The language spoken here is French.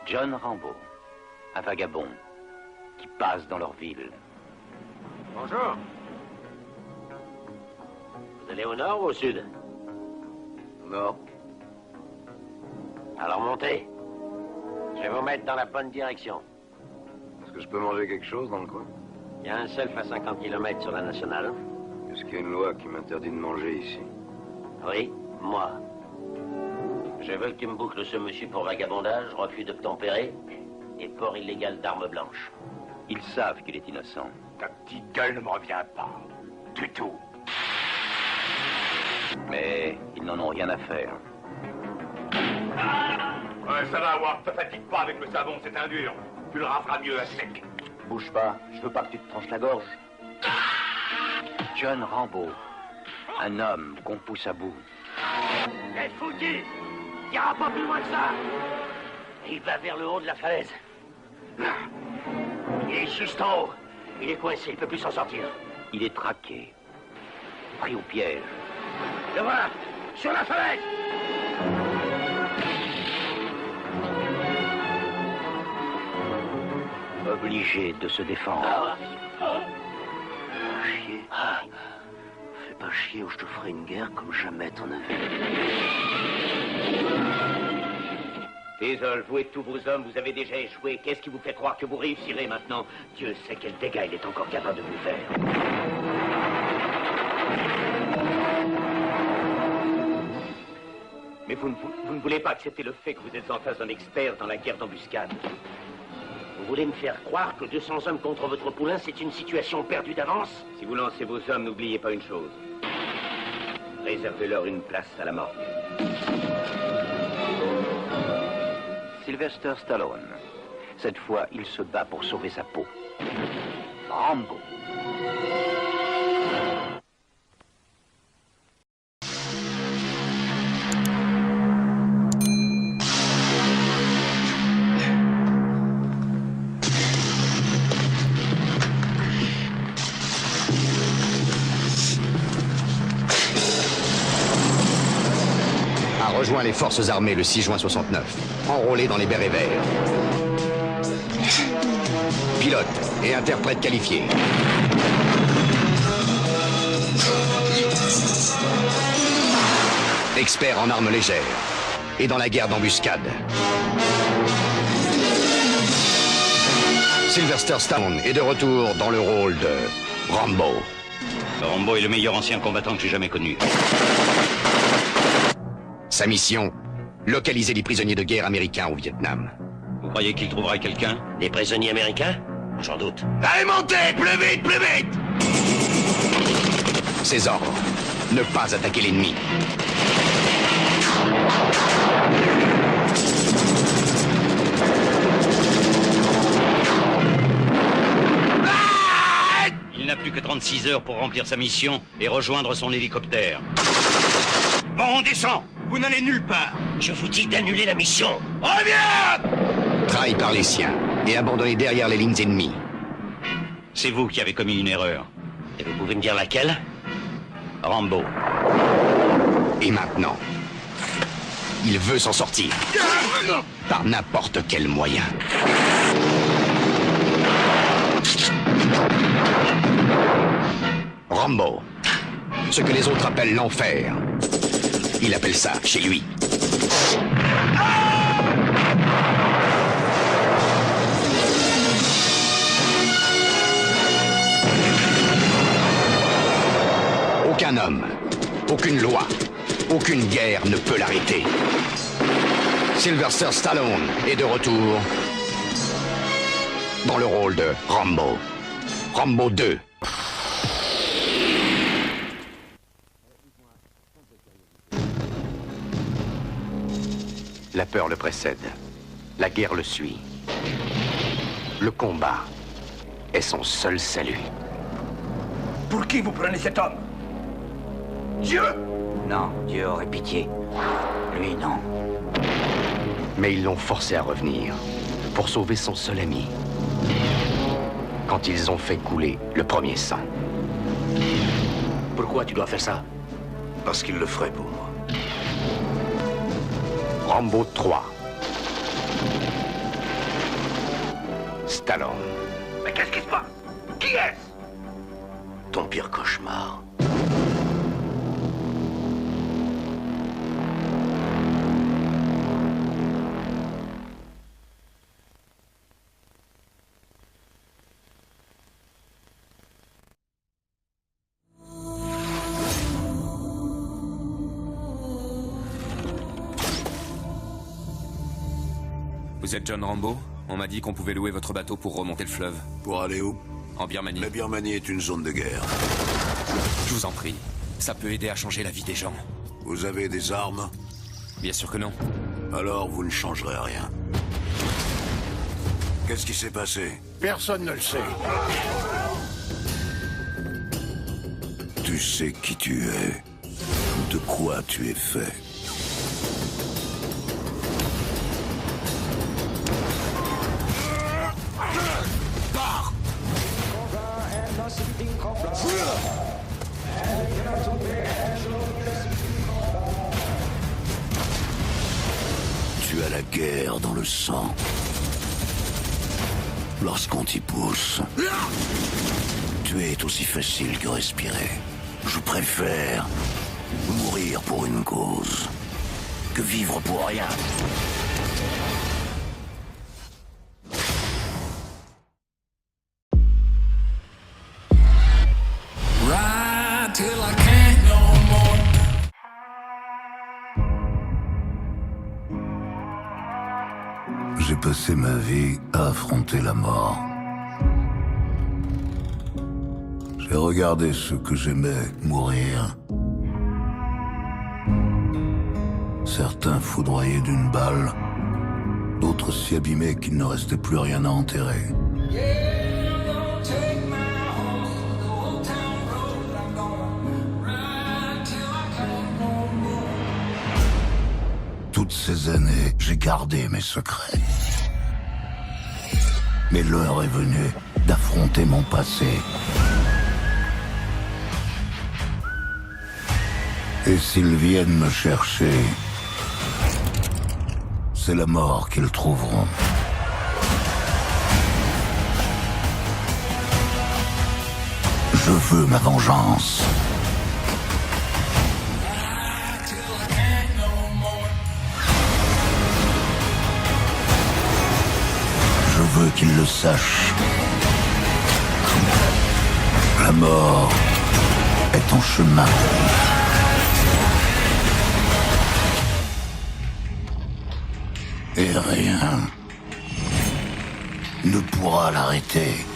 John Rambo, un vagabond qui passe dans leur ville. Bonjour. Vous allez au nord ou au sud? Au nord. Alors montez. Je vais vous mettre dans la bonne direction. Est-ce que je peux manger quelque chose dans le coin? Il y a un self à 50 km sur la nationale. Est-ce qu'il y a une loi qui m'interdit de manger ici? Oui, moi. Je veux que tu me boucles ce monsieur pour vagabondage, refus d'obtempérer et port illégal d'armes blanches. Ils savent qu'il est innocent. Ta petite gueule ne me revient pas. Du tout. Mais ils n'en ont rien à faire. Ouais, ça va avoir. Te fatigue pas avec le savon, c'est un dur. Tu le raferas mieux à sec. Bouge pas, je veux pas que tu te tranches la gorge. John Rambo, un homme qu'on pousse à bout. T'es foutu! T'iras pas plus loin que ça! Il va vers le haut de la falaise. Il est juste en haut. Il est coincé, il peut plus s'en sortir. Il est traqué, pris au piège. Le voilà! Sur la falaise! Obligé de se défendre. Chier. Fais pas chier ou je te ferai une guerre comme jamais t'en as vu. Désolé, vous et tous vos hommes, vous avez déjà échoué. Qu'est-ce qui vous fait croire que vous réussirez maintenant? Dieu sait quel dégât il est encore capable de vous faire. Mais vous ne voulez pas accepter le fait que vous êtes en face d'un expert dans la guerre d'embuscade. Vous voulez me faire croire que 200 hommes contre votre poulain, c'est une situation perdue d'avance? Si vous lancez vos hommes, n'oubliez pas une chose. Réservez-leur une place à la morgue. Sylvester Stallone. Cette fois, il se bat pour sauver sa peau. Rambo. Rejoint les forces armées le 6 juin 69, enrôlé dans les bérets verts. Pilote et interprète qualifié. Expert en armes légères et dans la guerre d'embuscade. Sylvester Stallone est de retour dans le rôle de Rambo. Rambo est le meilleur ancien combattant que j'ai jamais connu. Sa mission, localiser les prisonniers de guerre américains au Vietnam. Vous croyez qu'il trouvera quelqu'un? Des prisonniers américains? J'en doute. Allez, montez! Plus vite, plus vite! Ses ordres, ne pas attaquer l'ennemi. Il n'a plus que 36 heures pour remplir sa mission et rejoindre son hélicoptère. Bon, on descend! Vous n'allez nulle part! Je vous dis d'annuler la mission! Reviens! Trahi par les siens et abandonné derrière les lignes ennemies. C'est vous qui avez commis une erreur. Et vous pouvez me dire laquelle? Rambo. Et maintenant, il veut s'en sortir. Par n'importe quel moyen. Rambo. Ce que les autres appellent l'enfer. Il appelle ça chez lui. Aucun homme, aucune loi, aucune guerre ne peut l'arrêter. Sylvester Stallone est de retour dans le rôle de Rambo. Rambo 2. La peur le précède. La guerre le suit. Le combat est son seul salut. Pour qui vous prenez cet homme? Dieu? Non, Dieu aurait pitié. Lui, non. Mais ils l'ont forcé à revenir pour sauver son seul ami. Quand ils ont fait couler le premier sang. Pourquoi tu dois faire ça? Parce qu'il le ferait pour moi. Rambo 3. Stallone. Mais qu'est-ce qui se passe? Qui est-ce? Ton pire cauchemar. Vous êtes John Rambo? On m'a dit qu'on pouvait louer votre bateau pour remonter le fleuve. Pour aller où? En Birmanie. La Birmanie est une zone de guerre. Je vous en prie. Ça peut aider à changer la vie des gens. Vous avez des armes? Bien sûr que non. Alors vous ne changerez rien. Qu'est-ce qui s'est passé? Personne ne le sait. Tu sais qui tu es. De quoi tu es fait. Pars! Tu as la guerre dans le sang. Lorsqu'on t'y pousse, tuer est aussi facile que respirer. Je préfère mourir pour une cause que vivre pour rien. Ride till I can't no more. J'ai passé ma vie à affronter la mort. J'ai regardé ceux que j'aimais mourir. Certains foudroyés d'une balle, d'autres si abîmés qu'il ne restait plus rien à enterrer. Toutes ces années, j'ai gardé mes secrets. Mais l'heure est venue d'affronter mon passé. Et s'ils viennent me chercher, c'est la mort qu'ils trouveront. Je veux ma vengeance. Je veux qu'ils le sachent. La mort est en chemin. Et rien ne pourra l'arrêter.